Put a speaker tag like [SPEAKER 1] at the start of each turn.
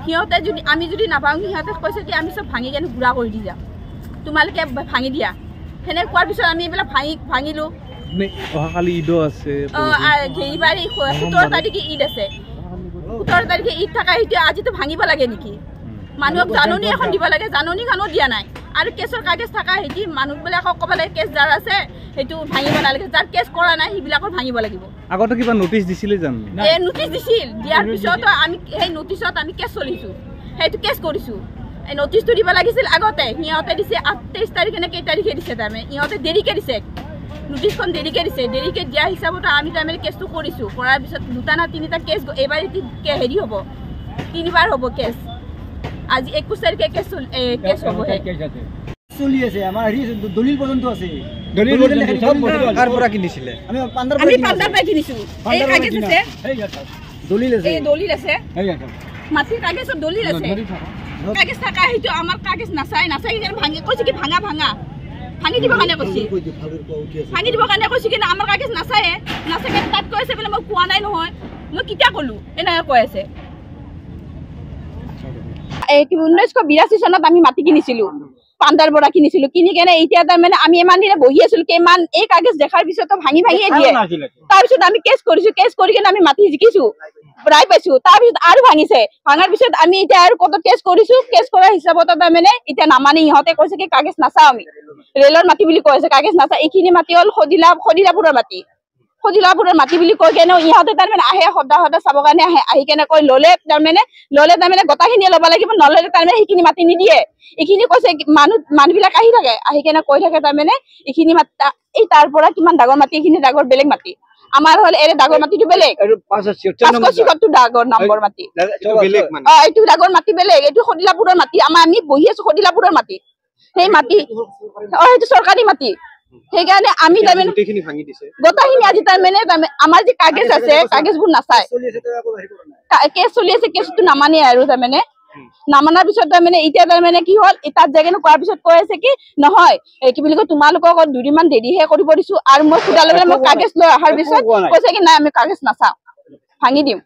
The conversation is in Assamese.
[SPEAKER 1] সিহঁতে যদি আমি যদি নাপাওঁ সিহঁতে কৈছে কি আমি চব ভাঙি কেনে গুড়া কৰি দি যাম তোমালোকে ভাঙি দিয়া সেনে কোৱাৰ পিছত আমি এইবিলাক ভাঙিলোঁ
[SPEAKER 2] অহাকালি ঈদো আছে
[SPEAKER 1] এইবাৰ 17 তাৰিখে ঈদ আছে 17 তাৰিখে ঈদ থকা সেইটো আজিতো ভাঙিব লাগে নেকি মানুহক জাননী এখন দিব লাগে জাননীখনো দিয়া নাই আৰু কেছৰ কাগজ থকা হেতি মানুহবিলাকক ক'ব লাগে কেছ যাৰ আছে সেইটো ভাঙিব নালাগে যাৰ কেছ কৰা নাই সেইবিলাকৰ ভাঙিব লাগিব
[SPEAKER 2] আগতে কিবা নোটিছ দিছিলে জানো
[SPEAKER 1] নোটিছ দিছিল দিয়াৰ পিছত আমি সেই নোটিছত আমি কেছ চলিছোঁ সেইটো কেছ কৰিছোঁ এই নোটিছটো দিব লাগিছিল আগতে সিহঁতে দিছে 28 তাৰিখে নে কেই তাৰিখে দিছে তাৰমানে ইহঁতে দেৰিকৈ দিছে নোটিছখন দেৰিকৈ দিছে দেৰিকৈ দিয়া হিচাপতো আমি তাৰমানে কেছটো কৰিছোঁ কৰাৰ পিছত 2টা না 3টা কেছ এইবাৰ হেৰি হ'ব 3বাৰ হ'ব কেছ আজি 21 তাৰিখে কেছ হ'ব
[SPEAKER 3] চলি আছে আমাৰ হেৰি দলিল পৰ্যন্ত আছে
[SPEAKER 2] দলিল সব কাৰ পৰা কিনিছিলে
[SPEAKER 1] আমি পাণ্ডাৰ পৰা কিনিছোঁ এই কাগজ আছে
[SPEAKER 3] দলিল আছে
[SPEAKER 1] এই দলিল আছে মাটিৰ কাগজত দলিল আছে কাগজ থকা সেইটো আমাৰ কাগজ নাচাই কিনে ভাঙি কৈছে কি ভাঙা ভাঙি দিব কাৰণে কৈছে ভাঙি দিব কাৰণে কৈছে কিন্তু আমাৰ কাগজ নাচাই কিনে তাত কৈছে বোলে মই কোৱা নাই নহয় মই কেতিয়া ক'লোঁ এনেকৈ কৈ আছে 1982 চনত আমি মাটি কিনিছিলোঁ পাণ্ডাৰ পৰা কিনিছিলোঁ কিনি কেনে এতিয়া তাৰমানে আমি ইমান দিনে বহি আছিলোঁ কিমান এই কাগজ দেখাৰ পিছতো ভাঙিয়ে দিয়ে তাৰপিছত আমি কেছ কৰিছোঁ কেছ কৰি কেনে আমি মাটি জিকিছোঁ ৰায় পাইছোঁ তাৰপিছত আৰু ভাঙিছে ভাঙাৰ পিছত আমি এতিয়া আৰু ক'ত কেছ কৰিছোঁ কেছ কৰাৰ হিচাপত তাৰমানে এতিয়া নামানি ইহঁতে কৈছে কি কাগজ নাচাওঁ আমি ৰেলৰ মাটি বুলি কৈছে কাগজ নাচাওঁ এইখিনি মাটি হ'ল খদিলাপুৰৰ মাটি বুলি কৈ কেনে ইহঁতে তাৰমানে আহে সদায় চাবৰ কাৰণে আহি কেনে কৈ ল'লে তাৰমানে গোটাখিনিয়ে ল'ব লাগিব নল'লে তাৰমানে সেইখিনি মাটি নিদিয়ে এইখিনি কৈছে মানুহবিলাক আহি থাকে আহি কেনে কৈ থাকে তাৰমানে এইখিনি মাটি এই তাৰ পৰা কিমান ডাঙৰ মাটি এইখিনি ডাঙৰ বেলেগ মাটি আমাৰ হ'ল এৰে ডাঙৰ মাটিটো বেলেগ 576 ডাঙৰ নম্বৰ মাটি এইটো ডাঙৰ মাটি বেলেগ এইটো খদিলাপুৰৰ মাটি আমি বহি আছো খদিলাপুৰৰ মাটি সেই মাটি সেইটো চৰকাৰী মাটি সেইকাৰণে আমি তাৰমানে গোটাখিনি আজি তাৰমানে আমাৰ যে কাগজ আছে কাগজবোৰ নাচায় কেছ চলি আছে কেছটো নামানে আৰু তাৰমানে নামানাৰ পিছত তাৰমানে এতিয়া তাৰমানে কি হ'ল তাত যায় কেনে কোৱাৰ পিছত কৈ আছে কি নহয় কি বুলি কয় তোমালোকক 2 দিনমান দেৰিহে কৰিব দিছোঁ আৰু মই সোধালে মই কাগজ লৈ অহাৰ পিছত কৈছে কি নাই আমি কাগজ নাচাওঁ ভাঙি দিম